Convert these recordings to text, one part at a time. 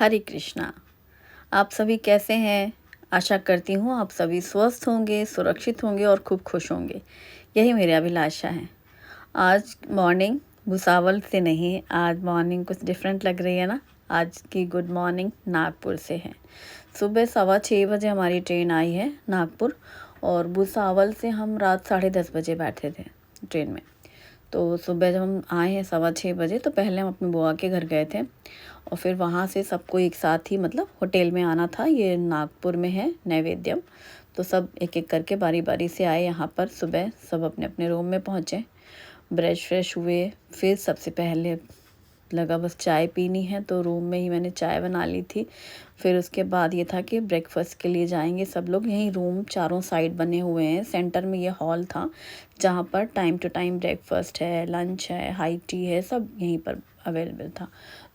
हरे कृष्णा। आप सभी कैसे हैं? आशा करती हूँ आप सभी स्वस्थ होंगे, सुरक्षित होंगे और खूब खुश होंगे। यही मेरी अभिलाषा है। आज मॉर्निंग भुसावल से नहीं, आज मॉर्निंग कुछ डिफरेंट लग रही है ना। आज की गुड मॉर्निंग नागपुर से है। सुबह 6:15 बजे हमारी ट्रेन आई है नागपुर, और भुसावल से हम रात 10:30 बजे बैठे थे ट्रेन में। तो सुबह जब हम आए हैं 6:15 बजे, तो पहले हम अपनी बुआ के घर गए थे और फिर वहाँ से सबको एक साथ ही मतलब होटल में आना था। ये नागपुर में है नैवेद्यम। तो सब एक एक करके बारी बारी से आए यहाँ पर। सुबह सब अपने अपने रूम में पहुँचे, ब्रश फ्रेश हुए। फिर सबसे पहले लगा बस चाय पीनी है, तो रूम में ही मैंने चाय बना ली थी। फिर उसके बाद ये था कि ब्रेकफास्ट के लिए जाएंगे सब लोग। यहीं रूम चारों साइड बने हुए हैं, सेंटर में ये हॉल था जहाँ पर टाइम टू टाइम ब्रेकफास्ट है, लंच है, हाई टी है, सब यहीं पर अवेलेबल था।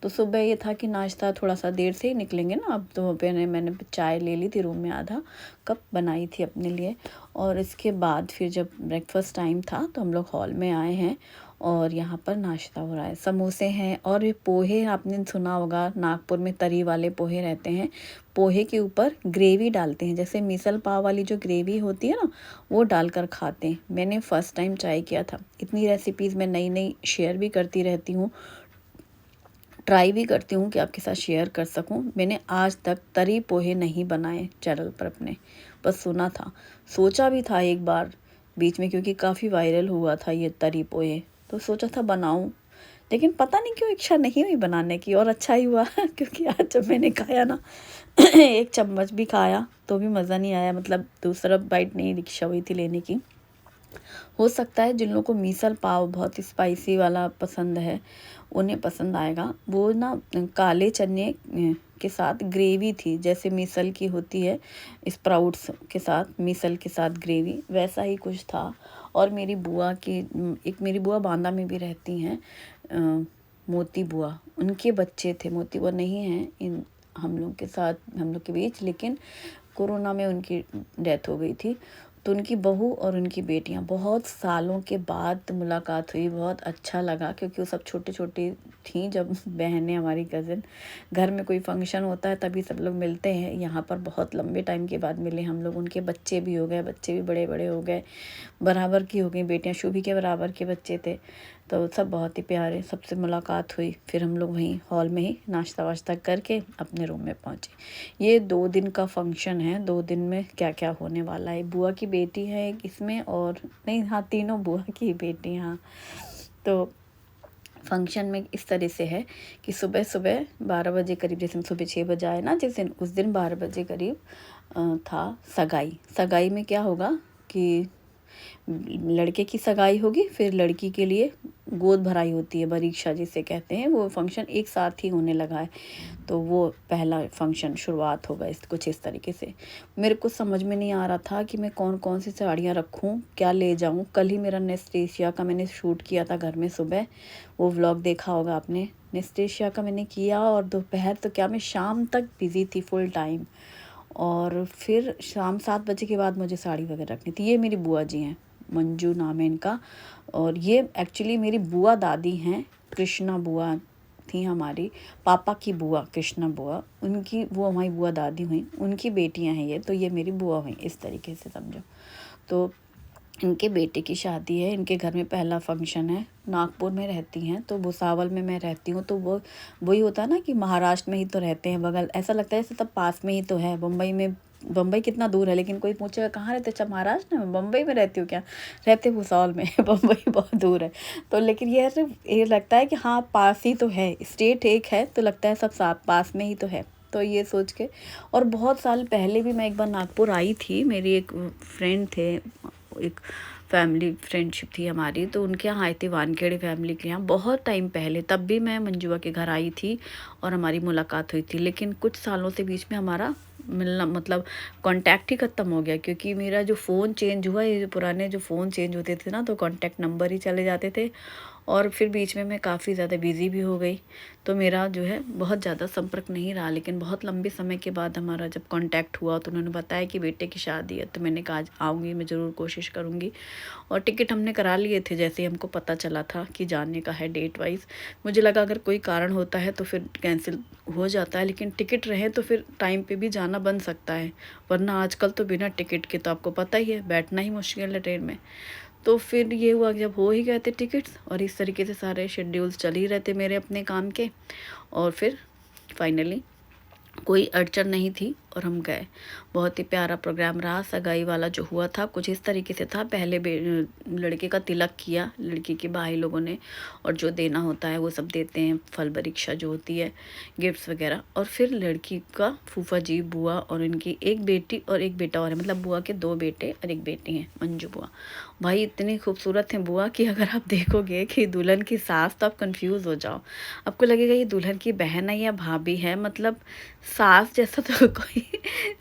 तो सुबह ये था कि नाश्ता थोड़ा सा देर से ही निकलेंगे ना अब, तो मैंने चाय ले ली थी रूम में, आधा कप बनाई थी अपने लिए। और इसके बाद फिर जब ब्रेकफास्ट टाइम था तो हम लोग हॉल में आए हैं और यहाँ पर नाश्ता हो रहा है। समोसे हैं और ये पोहे, आपने सुना होगा नागपुर में तरी वाले पोहे रहते हैं। पोहे के ऊपर ग्रेवी डालते हैं, जैसे मिसल पाव वाली जो ग्रेवी होती है ना, वो डालकर खाते हैं। मैंने फ़र्स्ट टाइम ट्राई किया था। इतनी रेसिपीज़ मैं नई नई शेयर भी करती रहती हूँ, ट्राई भी करती हूँ कि आपके साथ शेयर कर सकूँ। मैंने आज तक तरी पोहे नहीं बनाए चैनल पर अपने, बस सुना था। सोचा भी था एक बार बीच में, क्योंकि काफ़ी वायरल हुआ था ये तरी पोहे, तो सोचा था बनाऊँ, लेकिन पता नहीं क्यों इच्छा नहीं हुई बनाने की। और अच्छा ही हुआ क्योंकि आज जब मैंने खाया ना एक चम्मच भी खाया तो भी मज़ा नहीं आया, मतलब दूसरा बाइट नहीं इच्छा हुई थी लेने की। हो सकता है जिन लोगों को मिसल पाव बहुत स्पाइसी वाला पसंद है उन्हें पसंद आएगा। वो ना काले चने के साथ ग्रेवी थी, जैसे मिसल की होती है स्प्राउट्स के साथ, मिसल के साथ ग्रेवी, वैसा ही कुछ था। और मेरी बुआ की, एक मेरी बुआ बांदा में भी रहती हैं, मोती बुआ, उनके बच्चे थे। मोती बुआ नहीं हैं इन हम लोग के साथ, हम लोग के बीच, लेकिन कोरोना में उनकी डेथ हो गई थी। तो उनकी बहू और उनकी बेटियां, बहुत सालों के बाद मुलाकात हुई। बहुत अच्छा लगा क्योंकि वो सब छोटे छोटे थी जब बहनें, हमारी कज़न, घर में कोई फंक्शन होता है तभी सब लोग मिलते हैं। यहाँ पर बहुत लंबे टाइम के बाद मिले हम लोग। उनके बच्चे भी हो गए, बच्चे भी बड़े बड़े हो गए, बराबर की हो गई बेटियाँ, शुभी के बराबर के बच्चे थे। तो सब बहुत ही प्यारे, सबसे मुलाकात हुई। फिर हम लोग वहीं हॉल में ही नाश्ता वाश्ता करके अपने रूम में पहुँचे। ये 2 दिन का फंक्शन है। 2 दिन में क्या क्या होने वाला है। बुआ की बेटी है एक इसमें, और नहीं, हाँ, तीनों बुआ की बेटियाँ। तो फंक्शन में इस तरह से है कि सुबह सुबह 12 बजे करीब, जैसे हम सुबह 6 बजे आए ना जिस दिन, उस दिन 12 बजे करीब था सगाई। सगाई में क्या होगा कि लड़के की सगाई होगी, फिर लड़की के लिए गोद भराई होती है, बरीक्षा जिसे कहते हैं। वो फंक्शन एक साथ ही होने लगा है। तो वो पहला फंक्शन शुरुआत होगा कुछ इस तरीके से। मेरे को समझ में नहीं आ रहा था कि मैं कौन कौन सी साड़ियाँ रखूँ, क्या ले जाऊँ। कल ही मेरा नेस्टेशिया का मैंने शूट किया था घर में सुबह, वो व्लॉग देखा होगा आपने। नेस्टेशिया का मैंने किया और दोपहर तो क्या, मैं शाम तक बिज़ी थी फुल टाइम। और फिर शाम 7 बजे के बाद मुझे साड़ी वगैरह रखनी थी। ये मेरी बुआ जी हैं, मंजू नाम है इनका। और ये एक्चुअली मेरी बुआ दादी हैं, कृष्णा बुआ थी हमारी, पापा की बुआ कृष्णा बुआ, उनकी, वो हमारी बुआ दादी हुई, उनकी बेटियां हैं ये। तो ये मेरी बुआ हुई, इस तरीके से समझो। तो इनके बेटे की शादी है, इनके घर में पहला फंक्शन है। नागपुर में रहती हैं, तो भुसावल में मैं रहती हूँ। तो वो वही होता है ना कि महाराष्ट्र में ही तो रहते हैं, बगल, ऐसा लगता है जैसे तब पास में ही तो है। बम्बई में, बम्बई कितना दूर है, लेकिन कोई पूछेगा कहाँ रहते, अच्छा महाराष्ट्र में, बम्बई में रहती हूँ क्या, रहते भुसावल में बम्बई बहुत दूर है। तो लेकिन ये लगता है कि हाँ पास ही तो है, स्टेट एक है, तो लगता है सब साथ पास में ही तो है। तो ये सोच के, और बहुत साल पहले भी मैं एक बार नागपुर आई थी। मेरी एक फ्रेंड थे, एक फैमिली फ्रेंडशिप थी हमारी, तो उनके यहाँ आई थी, वानखेड़े फैमिली के यहाँ, बहुत टाइम पहले। तब भी मैं मंजुआ के घर आई थी और हमारी मुलाकात हुई थी। लेकिन कुछ सालों से बीच में हमारा मिलना, मतलब कांटेक्ट ही ख़त्म हो गया, क्योंकि मेरा जो फ़ोन चेंज हुआ, ये जो पुराने जो फ़ोन चेंज होते थे ना, तो कांटेक्ट नंबर ही चले जाते थे और फिर बीच में मैं काफ़ी ज़्यादा बिज़ी भी हो गई, तो मेरा जो है बहुत ज़्यादा संपर्क नहीं रहा। लेकिन बहुत लंबे समय के बाद हमारा जब कांटेक्ट हुआ तो उन्होंने बताया कि बेटे की शादी है, तो मैंने कहा आज आऊँगी, मैं ज़रूर कोशिश करूँगी। और टिकट हमने करा लिए थे जैसे ही हमको पता चला था कि जाने का है डेट वाइज़। मुझे लगा अगर कोई कारण होता है तो फिर कैंसिल हो जाता है, लेकिन टिकट रहे तो फिर टाइम पे भी जाना बन सकता है, वरना आजकल तो बिना टिकट के तो आपको पता ही है बैठना ही मुश्किल है ट्रेन में। तो फिर ये हुआ कि जब हो ही गए थे टिकट्स और इस तरीके से सारे शेड्यूल्स चल ही रहे थे मेरे अपने काम के, और फिर फाइनली कोई अड़चन नहीं थी और हम गए। बहुत ही प्यारा प्रोग्राम रहा। सगाई वाला जो हुआ था कुछ इस तरीके से था, पहले लड़के का तिलक किया लड़की के भाई लोगों ने, और जो देना होता है वो सब देते हैं, फल बरीक्षा जो होती है, गिफ्ट्स वगैरह। और फिर लड़की का फूफा जी, बुआ और इनकी एक बेटी और एक बेटा और है, मतलब बुआ के 2 बेटे और 1 बेटी हैं, मंजू बुआ। भाई इतनी खूबसूरत हैं बुआ कि अगर आप देखोगे कि दुल्हन की सास तो आप कंफ्यूज हो जाओ, आपको लगेगा ये दुल्हन की बहन है या भाभी है, मतलब सास जैसा तो कोई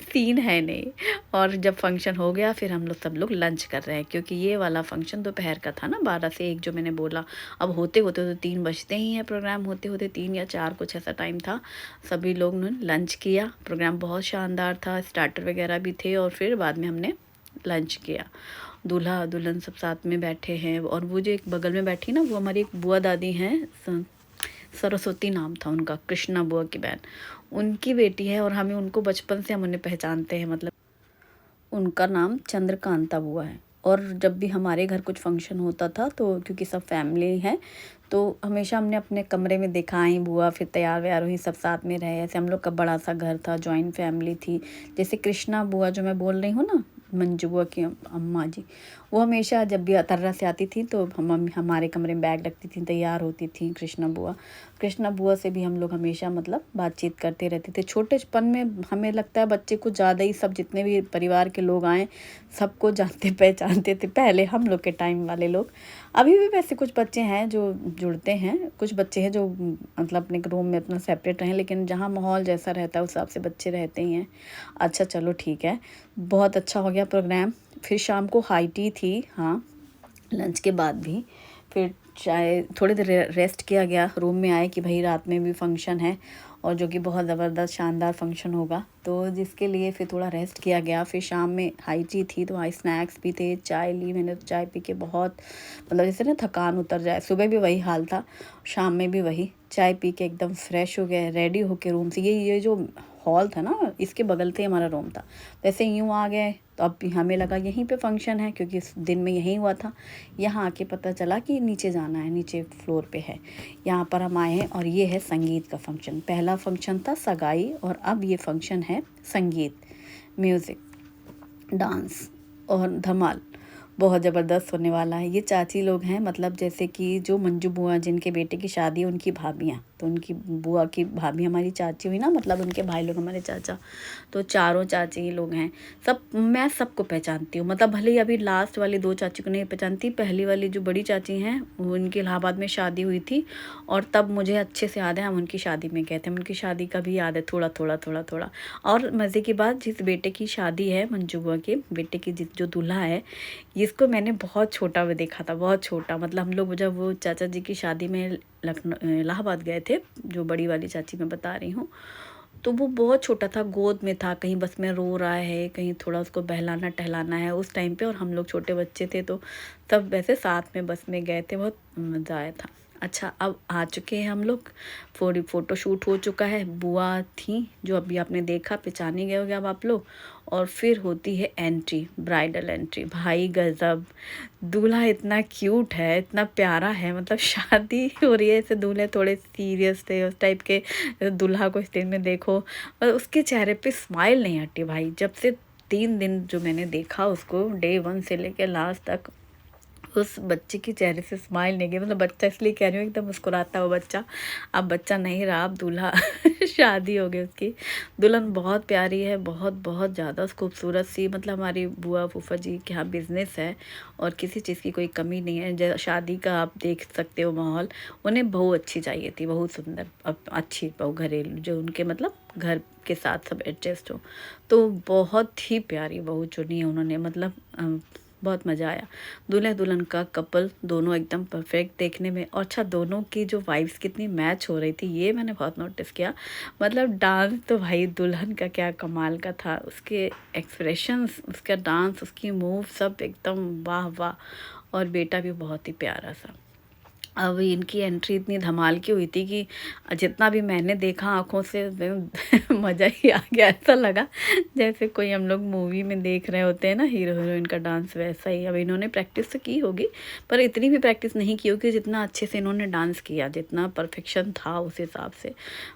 सीन है नहीं। और जब फंक्शन हो गया फिर हम लोग सब लोग लंच कर रहे हैं, क्योंकि ये वाला फंक्शन दोपहर का था ना, 12 से 1 जो मैंने बोला। अब होते होते तो 3 बजते ही हैं, प्रोग्राम होते होते 3 या 4 कुछ ऐसा टाइम था। सभी लोग ने लंच किया, प्रोग्राम बहुत शानदार था, स्टार्टर वगैरह भी थे, और फिर बाद में हमने लंच किया। दूल्हा दुल्हन सब साथ में बैठे हैं, और वो जो एक बगल में बैठी ना वो हमारी एक बुआ दादी हैं, सरस्वती नाम था उनका, कृष्णा बुआ की बहन, उनकी बेटी है। और हमें उनको बचपन से हम उन्हें पहचानते हैं, मतलब उनका नाम चंद्रकांता बुआ है। और जब भी हमारे घर कुछ फंक्शन होता था तो क्योंकि सब फैमिली है तो हमेशा हमने अपने कमरे में देखा आई बुआ, फिर तैयार व्यार हुई, सब साथ में रहे। ऐसे हम लोग का बड़ा सा घर था, जॉइंट फैमिली थी। जैसे कृष्णा बुआ जो मैं बोल रही हूँ ना, मंजू बुआ की अम्मा जी, वो हमेशा जब भी अतर्रा से आती थी तो हम हमारे कमरे में बैग रखती थी, तैयार होती थी कृष्णा बुआ से भी हम लोग हमेशा मतलब बातचीत करते रहते थे। छोटेपन में हमें लगता है बच्चे कुछ ज़्यादा ही, सब जितने भी परिवार के लोग आए सबको जानते पहचानते थे पहले हम लोग के टाइम वाले लोग। अभी भी वैसे कुछ बच्चे हैं जो जुड़ते हैं, कुछ बच्चे हैं जो मतलब अपने रूम में अपना सेपरेट रहें, लेकिन जहाँ माहौल जैसा रहता है उस हिसाब से बच्चे रहते ही हैं। अच्छा चलो ठीक है, बहुत अच्छा हो गया प्रोग्राम। फिर शाम को हाई टी थी, हाँ लंच के बाद भी। फिर चाय थोड़ी देर रेस्ट किया गया, रूम में आए कि भाई रात में भी फंक्शन है और जो कि बहुत ज़बरदस्त शानदार फंक्शन होगा, तो जिसके लिए फिर थोड़ा रेस्ट किया गया। फिर शाम में हाई टी थी तो हाई स्नैक्स भी थे, चाय ली मैंने, तो चाय पी के बहुत मतलब जैसे ना थकान उतर जाए। सुबह भी वही हाल था, शाम में भी वही, चाय पी के एकदम फ्रेश हो गए, रेडी होके रूम से, ये जो हॉल था ना इसके बगल से हमारा रूम था, वैसे यूँ आ गए। तो अब हमें लगा यहीं पे फंक्शन है, क्योंकि इस दिन में यहीं हुआ था। यहाँ आके पता चला कि नीचे जाना है, नीचे फ्लोर पे है। यहाँ पर हम आए हैं और ये है संगीत का फंक्शन। पहला फंक्शन था सगाई और अब ये फंक्शन है संगीत, म्यूज़िक, डांस और धमाल बहुत ज़बरदस्त होने वाला है। ये चाची लोग हैं, मतलब जैसे कि जो मंजू बुआ जिनके बेटे की शादी है उनकी भाभियाँ, तो उनकी बुआ की भाभी हमारी चाची हुई ना, मतलब उनके भाई लोग हमारे चाचा, तो चारों चाची ही लोग हैं। सब मैं सबको पहचानती हूँ, मतलब भले ही अभी लास्ट वाली 2 चाची को नहीं पहचानती, पहली वाली जो बड़ी चाची हैं उनकी इलाहाबाद में शादी हुई थी, और तब मुझे अच्छे से याद है हम उनकी शादी में गए थे, उनकी शादी का भी याद है थोड़ा थोड़ा थोड़ा थोड़ा। और मज़े की बात, जिस बेटे की शादी है मंजू बुआ के बेटे की, जो दूल्हा है, इसको मैंने बहुत छोटा हुआ देखा था, बहुत छोटा, मतलब हम लोग जब वो चाचा जी की शादी में लखनऊ इलाहाबाद गए थे, जो बड़ी वाली चाची मैं बता रही हूँ, तो वो बहुत छोटा था, गोद में था, कहीं बस में रो रहा है, कहीं थोड़ा उसको बहलाना टहलाना है उस टाइम पे, और हम लोग छोटे बच्चे थे तो तब वैसे साथ में बस में गए थे, बहुत मज़ा आया था। अच्छा अब आ चुके हैं हम लोग, फ़ोटो शूट हो चुका है, बुआ थी जो अभी आपने देखा, पहचाने गए होगे अब आप लोग। और फिर होती है एंट्री, ब्राइडल एंट्री, भाई गज़ब, दूल्हा इतना क्यूट है, इतना प्यारा है, मतलब शादी हो रही है, ऐसे दूल्हे थोड़े सीरियस थे उस टाइप के, दूल्हा को स्टेज में देखो और उसके चेहरे पे स्माइल नहीं हटी भाई। जब से 3 दिन जो मैंने देखा उसको, डे 1 से लेकर लास्ट तक, उस बच्चे के चेहरे से स्माइल नहीं गई, मतलब बच्चा इसलिए कह रही हूँ एकदम मुस्कुराता हुआ बच्चा, अब बच्चा नहीं रहा, अब दूल्हा शादी हो गई उसकी। दुल्हन बहुत प्यारी है, बहुत बहुत ज़्यादा खूबसूरत सी, मतलब हमारी बुआ फूफा जी के यहाँ बिज़नेस है और किसी चीज़ की कोई कमी नहीं है। शादी का आप देख सकते हो माहौल, उन्हें बहू अच्छी चाहिए थी, बहुत सुंदर, अब अच्छी बहू, घरेलू, जो उनके मतलब घर के साथ सब एडजस्ट हो। तो बहुत ही प्यारी बहू चुनी है उन्होंने, मतलब बहुत मज़ा आया। दूल्हे दुल्हन का कपल दोनों एकदम परफेक्ट देखने में, और अच्छा दोनों की जो वाइब्स कितनी मैच हो रही थी ये मैंने बहुत नोटिस किया। मतलब डांस तो भाई दुल्हन का क्या कमाल का था, उसके एक्सप्रेशंस, उसका डांस, उसकी मूव सब एकदम वाह वाह। और बेटा भी बहुत ही प्यारा सा। अब इनकी एंट्री इतनी धमाल की हुई थी कि जितना भी मैंने देखा आँखों से मज़ा ही आ गया। ऐसा लगा जैसे कोई हम लोग मूवी में देख रहे होते हैं ना, हीरो हीरोइन का डांस, वैसा ही। अब इन्होंने प्रैक्टिस तो की होगी पर इतनी भी प्रैक्टिस नहीं की होगी जितना अच्छे से इन्होंने डांस किया, जितना परफेक्शन था उस हिसाब से।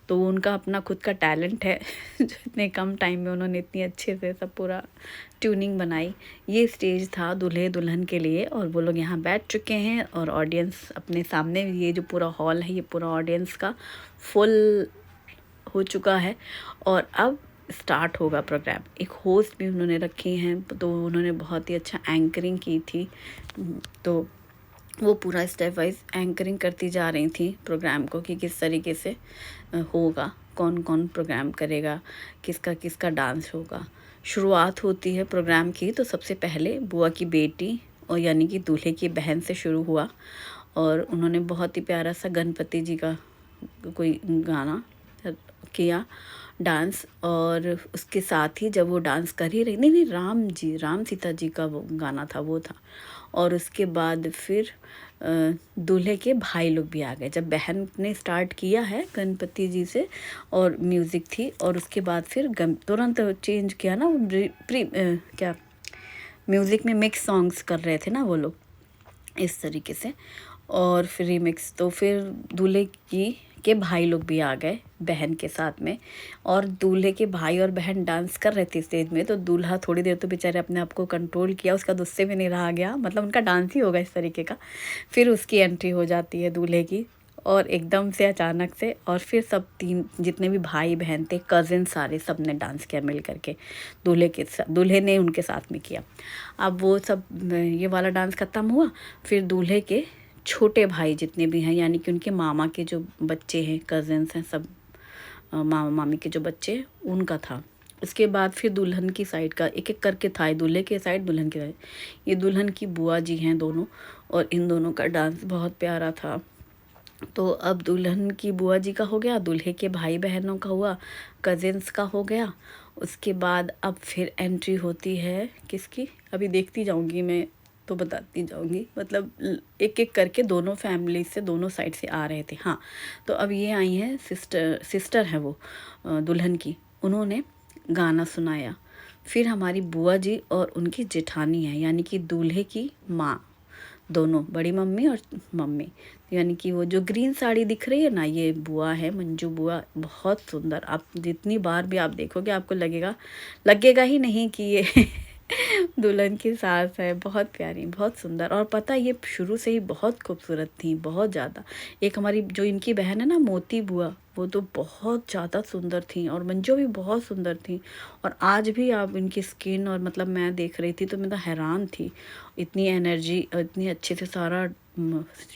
तो वो उनका अपना खुद का टैलेंट है जो इतने कम टाइम में उन्होंने इतनी अच्छे से सब पूरा ट्यूनिंग बनाई। ये स्टेज था दूल्हे दुल्हन के लिए और वो लोग यहाँ बैठ चुके हैं और ऑडियंस अपने सामने, ये जो पूरा हॉल है ये पूरा ऑडियंस का फुल हो चुका है। और अब स्टार्ट होगा प्रोग्राम। एक होस्ट भी उन्होंने रखे हैं तो उन्होंने बहुत ही अच्छा एंकरिंग की थी। तो वो पूरा स्टेप वाइज एंकरिंग करती जा रही थी प्रोग्राम को कि किस तरीके से होगा, कौन कौन प्रोग्राम करेगा, किसका किसका डांस होगा। शुरुआत होती है प्रोग्राम की तो सबसे पहले बुआ की बेटी और यानी कि दूल्हे की बहन से शुरू हुआ और उन्होंने बहुत ही प्यारा सा गणपति जी का कोई गाना किया डांस। और उसके साथ ही जब वो डांस कर ही रही, नहीं राम सीता जी का वो गाना था, वो था। और उसके बाद फिर दूल्हे के भाई लोग भी आ गए। जब बहन ने स्टार्ट किया है गणपति जी से और म्यूज़िक थी, और उसके बाद फिर तुरंत चेंज किया ना, क्या म्यूज़िक में मिक्स सॉन्ग्स कर रहे थे ना वो लोग इस तरीके से, और फिर रिमिक्स। तो फिर दूल्हे की के भाई लोग भी आ गए बहन के साथ में, और दूल्हे के भाई और बहन डांस कर रहे थे स्टेज में। तो दूल्हा थोड़ी देर तो बेचारे अपने आप को कंट्रोल किया, उसका गुस्से में नहीं रहा गया, मतलब उनका डांस ही होगा इस तरीके का। फिर उसकी एंट्री हो जाती है दूल्हे की, और एकदम से अचानक से, और फिर सब तीन जितने भी भाई बहन थे, कज़िन, सारे सब ने डांस किया मिल करके दूल्हे के साथ, दूल्हे ने उनके साथ में किया। अब वो सब ये वाला डांस ख़त्म हुआ, फिर दूल्हे के छोटे भाई जितने भी हैं, यानी कि उनके मामा के जो बच्चे हैं, कज़िन्स हैं सब, मामा मामी के जो बच्चे, उनका था। उसके बाद फिर दुल्हन की साइड का एक एक करके था, दूल्हे के साइड दुल्हन के साइड। ये दुल्हन की बुआ जी हैं दोनों, और इन दोनों का डांस बहुत प्यारा था। तो अब दुल्हन की बुआ जी का हो गया, दूल्हे के भाई बहनों का हुआ, कज़िन्स का हो गया। उसके बाद अब फिर एंट्री होती है किसकी, अभी देखती जाऊंगी मैं तो बताती जाऊंगी, मतलब एक एक करके दोनों फैमिली से, दोनों साइड से आ रहे थे। हाँ, तो अब ये आई हैं सिस्टर है वो दुल्हन की, उन्होंने गाना सुनाया। फिर हमारी बुआ जी और उनकी जेठानी है, यानी कि दूल्हे की माँ, दोनों, बड़ी मम्मी और मम्मी, यानी कि वो जो ग्रीन साड़ी दिख रही है ना, ये बुआ है, मंजू बुआ। बहुत सुंदर, आप जितनी बार भी आप देखोगे आपको लगेगा ही नहीं कि ये दुल्हन की सास है। बहुत प्यारी, बहुत सुंदर। और पता है ये शुरू से ही बहुत खूबसूरत थी, बहुत ज़्यादा। एक हमारी जो इनकी बहन है ना, मोती बुआ, वो तो बहुत ज़्यादा सुंदर थी, और मंजू भी बहुत सुंदर थी। और आज भी आप इनकी स्किन, और मतलब मैं देख रही थी तो मैं तो हैरान थी, इतनी एनर्जी, इतनी अच्छे से सारा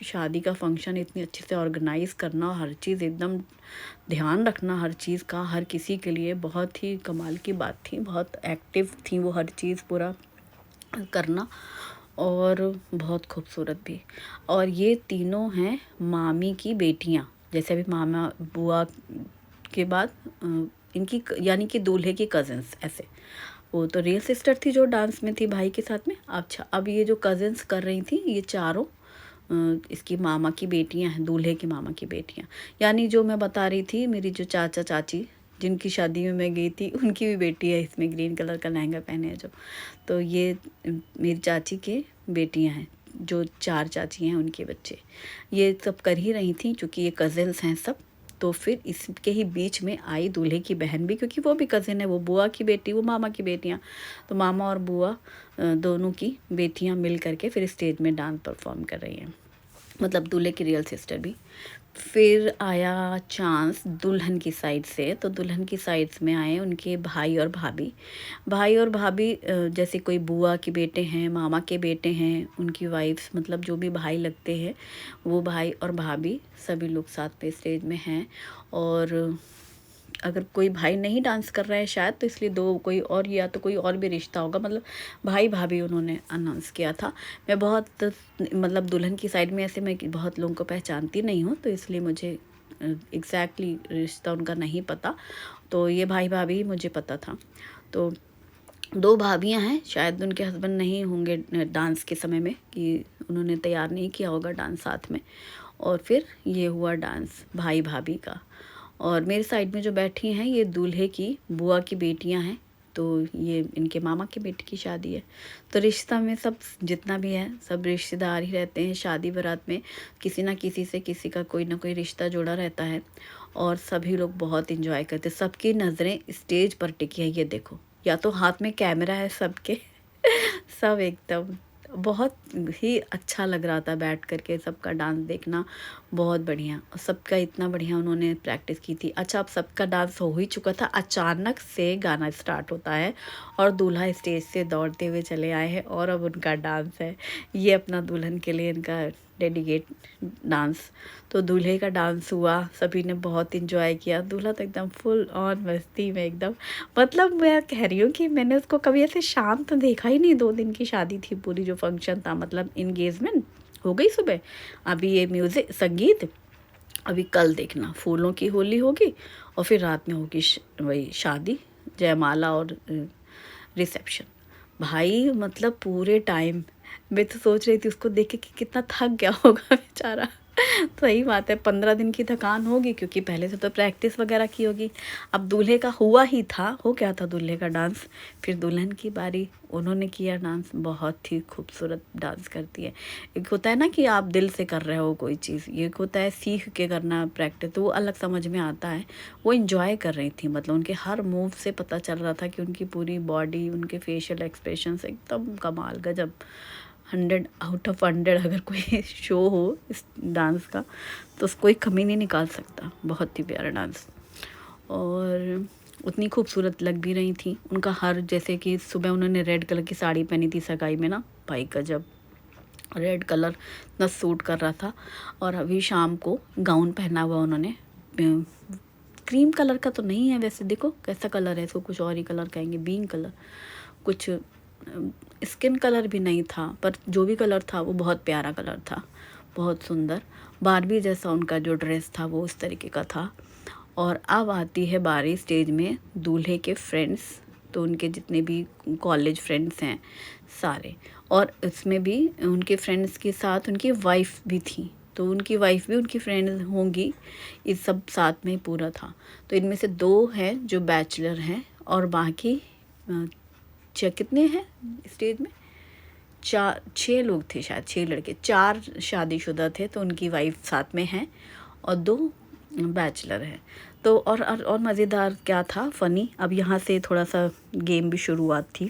शादी का फंक्शन इतनी अच्छे से ऑर्गेनाइज़ करना, हर चीज़ एकदम ध्यान रखना हर चीज़ का, हर किसी के लिए बहुत ही कमाल की बात थी। बहुत एक्टिव थी वो, हर चीज़ पूरा करना, और बहुत खूबसूरत भी। और ये तीनों हैं मामी की बेटियां, जैसे अभी मामा बुआ के बाद इनकी यानी कि दूल्हे की कज़िन्स, ऐसे। वो तो रियल सिस्टर थी जो डांस में थी भाई के साथ में। अच्छा, अब ये जो कज़िन्स कर रही थी, ये चारों इसकी मामा की बेटियां हैं, दूल्हे की मामा की बेटियां। यानी जो मैं बता रही थी, मेरी जो चाचा चाची जिनकी शादी में मैं गई थी, उनकी भी बेटी है इसमें, ग्रीन कलर का लहंगा पहने है जो। तो ये मेरी चाची के बेटियां हैं, जो 4 चाची हैं उनके बच्चे। ये सब कर ही रही थी क्योंकि ये कज़िन्स हैं सब। तो फिर इसके ही बीच में आई दूल्हे की बहन भी, क्योंकि वो भी कज़िन है, वो बुआ की बेटी, वो मामा की बेटियाँ। तो मामा और बुआ दोनों की बेटियाँ मिल करके फिर स्टेज में डांस परफॉर्म कर रही हैं, मतलब दूल्हे की रियल सिस्टर भी। फिर आया चांस दुल्हन की साइड से, तो दुल्हन की साइड्स में आए उनके भाई और भाभी। भाई और भाभी जैसे कोई बुआ के बेटे हैं, मामा के बेटे हैं, उनकी वाइफ्स, मतलब जो भी भाई लगते हैं, वो भाई और भाभी सभी लोग साथ पे स्टेज में हैं। और अगर कोई भाई नहीं डांस कर रहा है शायद, तो इसलिए दो कोई और, या तो कोई और भी रिश्ता होगा, मतलब भाई भाभी उन्होंने अनाउंस किया था। मैं बहुत मतलब दुल्हन की साइड में ऐसे मैं बहुत लोगों को पहचानती नहीं हूँ, तो इसलिए मुझे एग्जैक्टली रिश्ता उनका नहीं पता। तो ये भाई भाभी मुझे पता था। तो दो भाभियां हैं, शायद उनके हस्बैंड नहीं होंगे डांस के समय में, कि उन्होंने तैयार नहीं किया होगा डांस साथ में। और फिर ये हुआ डांस भाई भाभी का। और मेरी साइड में जो बैठी हैं ये दूल्हे की बुआ की बेटियां हैं। तो ये इनके मामा के बेटे की शादी है। तो रिश्ता में सब जितना भी है सब रिश्तेदार ही रहते हैं। शादी बारात में किसी ना किसी से किसी का कोई ना कोई रिश्ता जुड़ा रहता है, और सभी लोग बहुत इंजॉय करते हैं। सबकी नज़रें स्टेज पर टिकी है। ये देखो, या तो हाथ में कैमरा है सबके सब एकदम बहुत ही अच्छा लग रहा था बैठ करके सबका डांस देखना, बहुत बढ़िया। और सबका इतना बढ़िया उन्होंने प्रैक्टिस की थी। अच्छा, अब सबका डांस हो ही चुका था, अचानक से गाना स्टार्ट होता है और दूल्हा स्टेज से दौड़ते हुए चले आए हैं, और अब उनका डांस है। ये अपना दुल्हन के लिए इनका डेडिकेट डांस। तो दूल्हे का डांस हुआ, सभी ने बहुत इंजॉय किया। दूल्हा तो एकदम फुल ऑन मस्ती में एकदम, मतलब मैं कह रही हूँ कि मैंने उसको कभी ऐसे शांत तो देखा ही नहीं। 2 दिन की शादी थी पूरी, जो फंक्शन था, मतलब इंगेजमेंट हो गई सुबह, अभी ये म्यूज़िक संगीत, अभी कल देखना फूलों की होली होगी, और फिर रात में होगी वही शादी, जयमाला और रिसेप्शन। भाई मतलब पूरे टाइम मैं तो सोच रही थी उसको देख के कि कितना थक गया होगा बेचारा। सही बात है, 15 दिन की थकान होगी, क्योंकि पहले से तो प्रैक्टिस वगैरह की होगी। अब दूल्हे का हुआ ही था, हो गया था दूल्हे का डांस, फिर दुल्हन की बारी, उन्होंने किया डांस। बहुत ही खूबसूरत डांस करती है। एक होता है ना कि आप दिल से कर रहे हो कोई चीज़, ये होता है सीख के करना प्रैक्टिस, तो वो अलग समझ में आता है। वो इंजॉय कर रही थी, मतलब उनके हर मूव से पता चल रहा था कि उनकी पूरी बॉडी, उनके फेशियल एक्सप्रेशंस एकदम कमाल, गजब। 100 आउट ऑफ 100 अगर कोई शो हो इस डांस का, तो कोई कमी नहीं निकाल सकता। बहुत ही प्यारा डांस, और उतनी खूबसूरत लग भी रही थी। उनका हर, जैसे कि सुबह उन्होंने रेड कलर की साड़ी पहनी थी सगाई में ना, भाई का जब रेड कलर इतना सूट कर रहा था। और अभी शाम को गाउन पहना हुआ उन्होंने, क्रीम कलर का तो नहीं है वैसे, देखो कैसा कलर है, इसको कुछ और ही कलर कहेंगे, बीन कलर, कुछ स्किन कलर भी नहीं था, पर जो भी कलर था वो बहुत प्यारा कलर था, बहुत सुंदर। बारबी जैसा उनका जो ड्रेस था वो उस तरीके का था। और अब आती है बारी स्टेज में दूल्हे के फ्रेंड्स, तो उनके जितने भी कॉलेज फ्रेंड्स हैं सारे, और इसमें भी उनके फ्रेंड्स के साथ उनकी वाइफ भी थी, तो उनकी वाइफ भी उनकी फ्रेंड्स होंगी। इस सब साथ में पूरा था। तो इनमें से 2 हैं जो बैचलर हैं, और बाकी कितने हैं स्टेज में, 6 लोग थे शायद, 6 लड़के, 4 शादीशुदा थे, तो उनकी वाइफ साथ में हैं, और 2 बैचलर हैं। तो और मज़ेदार क्या था, फ़नी, अब यहाँ से थोड़ा सा गेम भी शुरुआत थी।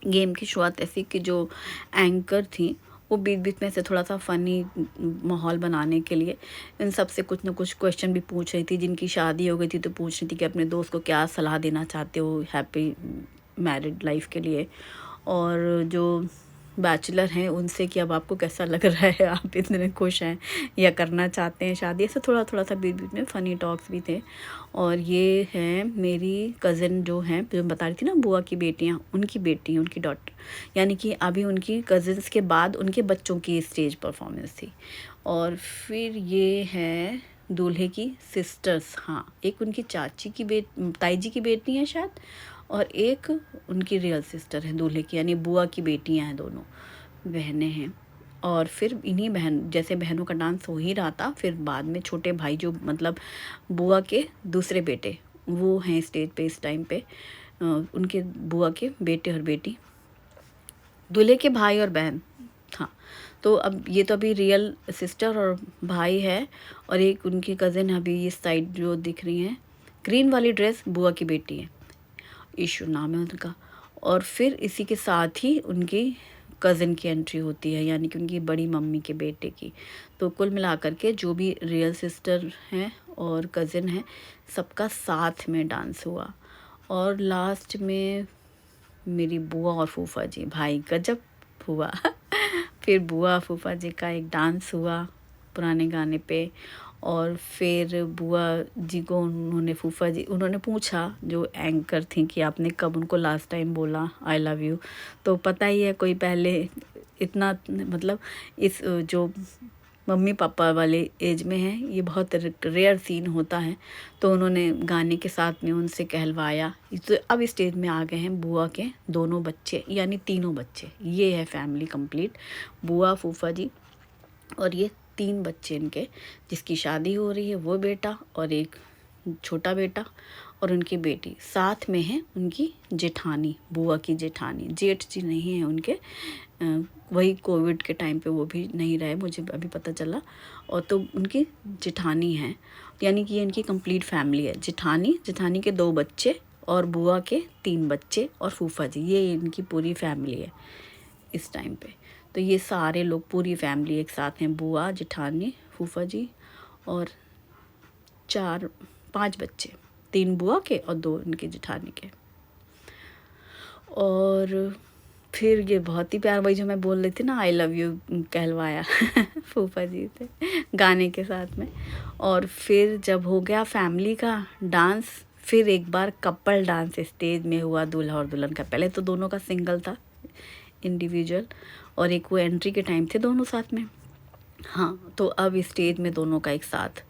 गेम की शुरुआत ऐसी कि जो एंकर थी वो बीच बीच में से थोड़ा सा फ़नी माहौल बनाने के लिए इन सब से कुछ ना कुछ क्वेश्चन भी पूछ रही थी। जिनकी शादी हो गई थी तो पूछ रही थी कि अपने दोस्त को क्या सलाह देना चाहते हो हैप्पी मैरिड लाइफ के लिए, और जो बैचलर हैं उनसे कि अब आपको कैसा लग रहा है, आप इतने खुश हैं या करना चाहते हैं शादी। ऐसे थोड़ा थोड़ा सा बीच बीच में फ़नी टॉक्स भी थे। और ये हैं मेरी कज़न जो हैं, जो बता रही थी ना बुआ की बेटियाँ, उनकी बेटी, उनकी डॉटर, यानी कि अभी उनकी कज़न्स के बाद उनके बच्चों की स्टेज परफॉर्मेंस थी। और फिर ये हैं दूल्हे की सिस्टर्स, हाँ, एक उनकी चाची की ताई जी की बेटी है शायद, और एक उनकी रियल सिस्टर है दूल्हे की, यानी बुआ की बेटियां हैं, दोनों बहनें हैं। और फिर इन्हीं बहन जैसे बहनों का डांस हो ही रहा था, फिर बाद में छोटे भाई जो मतलब बुआ के दूसरे बेटे, वो हैं स्टेज पे इस टाइम पे, उनके बुआ के बेटे और बेटी, दूल्हे के भाई और बहन, हाँ। तो अब ये तो अभी रियल सिस्टर और भाई है, और एक उनकी कज़न है अभी इस साइड जो दिख रही हैं, ग्रीन वाली ड्रेस बुआ की बेटी है, ईशु नाम है उनका। और फिर इसी के साथ ही उनकी कज़न की एंट्री होती है, यानी कि उनकी बड़ी मम्मी के बेटे की। तो कुल मिलाकर के जो भी रियल सिस्टर हैं और कज़न हैं, सबका साथ में डांस हुआ। और लास्ट में मेरी बुआ और फूफा जी, भाई गजब हुआ फिर बुआ फूफा जी का एक डांस हुआ पुराने गाने पे। और फिर बुआ जी को उन्होंने फूफा जी उन्होंने पूछा जो एंकर थी कि आपने कब उनको लास्ट टाइम बोला आई लव यू। तो पता ही है कोई पहले इतना मतलब इस जो मम्मी पापा वाले एज में है ये बहुत रेयर सीन होता है। तो उन्होंने गाने के साथ में उनसे कहलवाया। तो अब स्टेज में आ गए हैं बुआ के दोनों बच्चे यानी तीनों बच्चे। ये है फैमिली कंप्लीट, बुआ फूफा जी और ये 3 बच्चे इनके, जिसकी शादी हो रही है वो बेटा और एक छोटा बेटा और उनकी बेटी। साथ में है उनकी जेठानी, बुआ की जेठानी। जेठ जी नहीं है उनके, वही कोविड के टाइम पे वो भी नहीं रहे, मुझे अभी पता चला। और तो उनकी जेठानी है, यानी कि ये इनकी कंप्लीट फैमिली है। जेठानी के 2 बच्चे और बुआ के 3 बच्चे और फूफा जी, ये इनकी पूरी फैमिली है इस टाइम पे। तो ये सारे लोग पूरी फैमिली एक साथ हैं, बुआ जेठानी फूफा जी और 5 बच्चे, 3 बुआ के और 2 इनके जेठानी के। और फिर ये बहुत ही प्यार, वही जो मैं बोल रही थी ना आई लव यू कहलवाया फूफा जी से गाने के साथ में। और फिर जब हो गया फैमिली का डांस, फिर एक बार कपल डांस स्टेज में हुआ दूल्हा और दुल्हन का। पहले तो दोनों का सिंगल था इंडिविजुअल और एक वो एंट्री के टाइम थे दोनों साथ में। हाँ, तो अब स्टेज में दोनों का एक साथ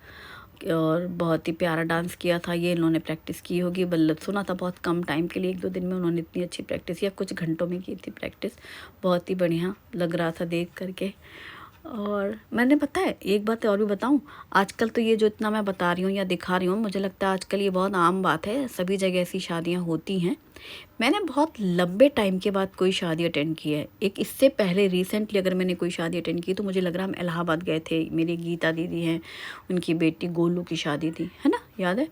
और बहुत ही प्यारा डांस किया था। ये इन्होंने प्रैक्टिस की होगी, बल्लभ सुना था बहुत कम टाइम के लिए, 1-2 दिन में उन्होंने इतनी अच्छी प्रैक्टिस किया, कुछ घंटों में की थी प्रैक्टिस। बहुत ही बढ़िया लग रहा था देख करके। और मैंने पता है एक बात और भी बताऊं, आजकल तो ये जो इतना मैं बता रही हूँ या दिखा रही हूँ, मुझे लगता है आजकल ये बहुत आम बात है, सभी जगह ऐसी शादियाँ होती हैं। मैंने बहुत लंबे टाइम के बाद कोई शादी अटेंड की है। एक इससे पहले रिसेंटली अगर मैंने कोई शादी अटेंड की तो मुझे लग रहा हम इलाहाबाद गए थे, मेरी गीता दीदी हैं उनकी बेटी गोलू की शादी थी, है ना, याद है।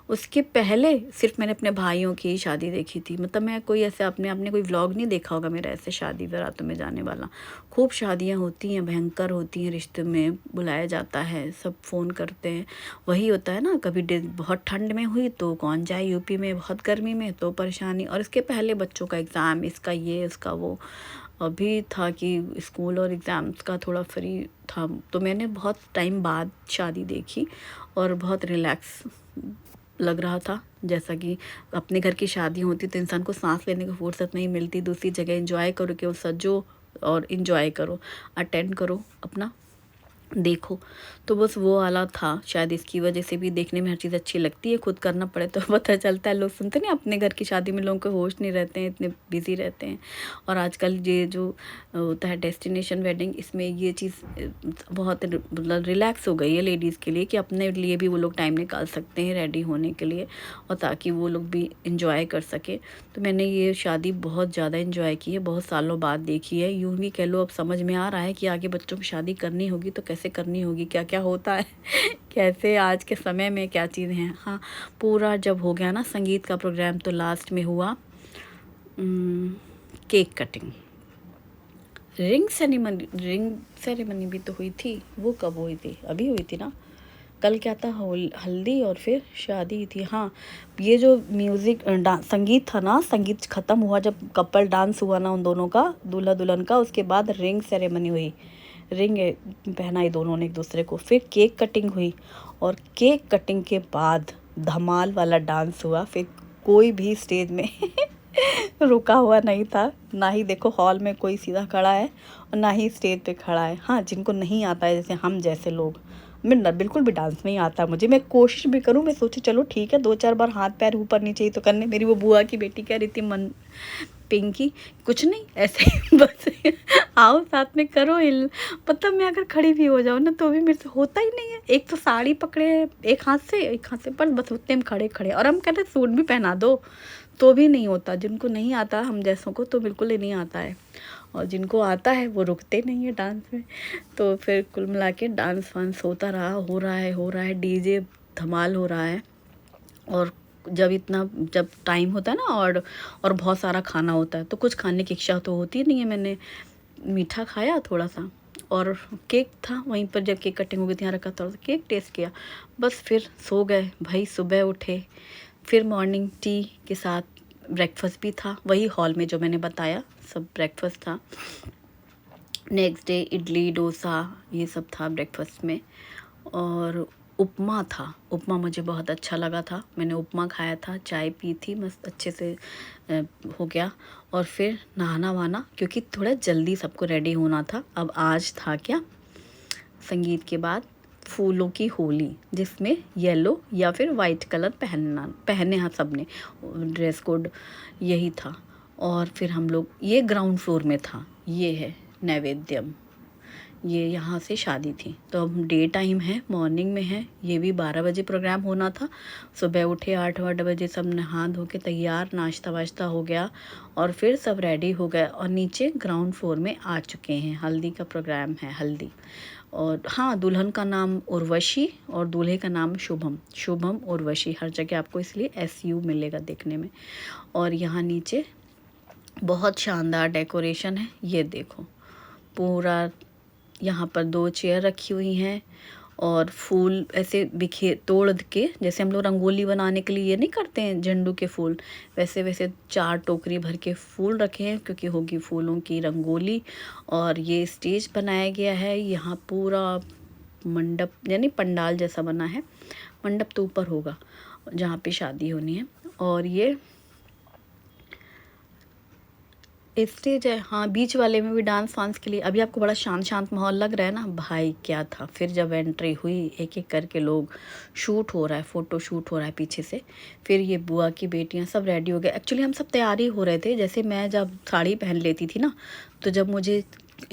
उसके पहले सिर्फ मैंने अपने भाइयों की ही शादी देखी थी। मतलब मैं कोई ऐसे आपने कोई व्लॉग नहीं देखा होगा मेरा ऐसे शादी बारातों में जाने वाला। खूब शादियां होती हैं, भयंकर होती हैं, रिश्ते में बुलाया जाता है, सब फ़ोन करते हैं। वही होता है ना, कभी बहुत ठंड में हुई तो कौन जाए यूपी में, बहुत गर्मी में तो परेशानी। और इसके पहले बच्चों का एग्ज़ाम, इसका ये उसका वो, अभी था कि स्कूल और एग्ज़ाम्स का थोड़ा फ्री था। तो मैंने बहुत टाइम बाद शादी देखी और बहुत रिलैक्स लग रहा था। जैसा कि अपने घर की शादी होती तो इंसान को सांस लेने की फुर्सत नहीं मिलती, दूसरी जगह एंजॉय करो, कि वो सजो और एंजॉय करो, अटेंड करो, अपना देखो। तो बस वो वाला था, शायद इसकी वजह से भी देखने में हर चीज़ अच्छी लगती है, खुद करना पड़े तो पता चलता है। लोग सुनते नहीं अपने घर की शादी में, लोगों को होश नहीं रहते हैं, इतने बिजी रहते हैं। और आजकल ये जो होता है डेस्टिनेशन वेडिंग, इसमें ये चीज़ बहुत मतलब रिलैक्स हो गई है लेडीज़ के लिए, कि अपने लिए भी वो लोग टाइम निकाल सकते हैं रेडी होने के लिए, और ताकि वो लोग भी इंजॉय कर सके। तो मैंने ये शादी बहुत ज़्यादा इंजॉय की है, बहुत सालों बाद देखी है, यूँ भी कह लो। अब समझ में आ रहा है कि आगे बच्चों की शादी करनी होगी तो कैसे करनी होगी, क्या क्या होता है कैसे आज के समय में क्या चीज़ें हैं। हाँ, पूरा जब हो गया ना संगीत का प्रोग्राम, तो लास्ट में हुआ केक कटिंग। रिंग सेरेमनी भी तो हुई थी, वो कब हुई थी, अभी हुई थी ना। कल क्या था, हल्दी और फिर शादी थी। हाँ, ये जो म्यूज़िक संगीत था ना, संगीत ख़त्म हुआ जब कपल डांस हुआ ना उन दोनों का, दूल्हा दुल्हन का, उसके बाद रिंग सेरेमनी हुई, रिंग पहनाई दोनों ने एक दूसरे को, फिर केक कटिंग हुई। और केक कटिंग के बाद धमाल वाला डांस हुआ। फिर कोई भी स्टेज में रुका हुआ नहीं था, ना ही देखो हॉल में कोई सीधा खड़ा है और ना ही स्टेज पे खड़ा है। हाँ, जिनको नहीं आता है, जैसे हम जैसे लोग, मैं बिल्कुल भी डांस नहीं आता मुझे। मैं कोशिश भी करूँ, मैं सोचूं चलो ठीक है 2-4 बार हाथ पैर ऊपर नीचे ही तो करने। मेरी वो बुआ की बेटी कह रही थी मन पिंकी, कुछ नहीं ऐसे ही बस आओ साथ में करो हिल। मतलब मैं अगर खड़ी भी हो जाऊँ ना तो भी मेरे से होता ही नहीं है। एक तो साड़ी पकड़े एक हाथ से पर बस उतने में खड़े खड़े, और हम कहते हैं सूट भी पहना दो तो भी नहीं होता। जिनको नहीं आता हम जैसों को तो बिल्कुल ही नहीं आता है, और जिनको आता है वो रुकते नहीं है डांस में। तो फिर कुल मिला के डांस वांस होता रहा, हो रहा है, डीजे धमाल हो रहा है। और जब टाइम होता है ना और बहुत सारा खाना होता है तो कुछ खाने की इच्छा तो होती नहीं है। मैंने मीठा खाया थोड़ा सा, और केक था वहीं पर, जब केक कटिंग हो गई थी यहाँ रखा, थोड़ा सा केक टेस्ट किया, बस फिर सो गए भाई। सुबह उठे, फिर मॉर्निंग टी के साथ ब्रेकफास्ट भी था, वही हॉल में जो मैंने बताया सब ब्रेकफास्ट था। नेक्स्ट डे इडली डोसा ये सब था ब्रेकफास्ट में। और उपमा था। उपमा मुझे बहुत अच्छा लगा था, मैंने उपमा खाया था, चाय पी थी, मस्त अच्छे से हो गया। और फिर नहाना वहाना, क्योंकि थोड़ा जल्दी सबको रेडी होना था। अब आज था क्या, संगीत के बाद फूलों की होली, जिसमें येलो या फिर वाइट कलर पहने हैं सबने, ड्रेस कोड यही था। और फिर हम लोग, ये ग्राउंड फ्लोर में था, ये है नैवेद्यम, ये यहाँ से शादी थी। तो अब डे टाइम है, मॉर्निंग में है, ये भी 12 बजे प्रोग्राम होना था। सुबह उठे 8-8 बजे, सब नहा धो के तैयार, नाश्ता वाश्ता हो गया और फिर सब रेडी हो गए और नीचे ग्राउंड फ्लोर में आ चुके हैं। हल्दी का प्रोग्राम है, हल्दी। और हाँ, दुल्हन का नाम उर्वशी और दूल्हे का नाम शुभम, शुभम उर्वशी, हर जगह आपको इसलिए SU मिलेगा देखने में। और यहाँ नीचे बहुत शानदार डेकोरेशन है, ये देखो पूरा। यहाँ पर 2 चेयर रखी हुई हैं और फूल ऐसे बिखेर तोड़ के, जैसे हम लोग रंगोली बनाने के लिए ये नहीं करते हैं झंडू के फूल, वैसे वैसे 4 टोकरी भर के फूल रखे हैं, क्योंकि होगी फूलों की रंगोली। और ये स्टेज बनाया गया है, यहाँ पूरा मंडप यानी पंडाल जैसा बना है। मंडप तो ऊपर होगा जहाँ पे शादी होनी है। और ये स्टेज है, हाँ, बीच वाले में भी डांस वांस के लिए। अभी आपको बड़ा शांत शांत माहौल लग रहा है ना, भाई क्या था। फिर जब एंट्री हुई, एक एक करके लोग, शूट हो रहा है, फ़ोटो शूट हो रहा है पीछे से। फिर ये बुआ की बेटियां सब रेडी हो गए। एक्चुअली हम सब तैयारी हो रहे थे, जैसे मैं जब साड़ी पहन लेती थी ना, तो जब मुझे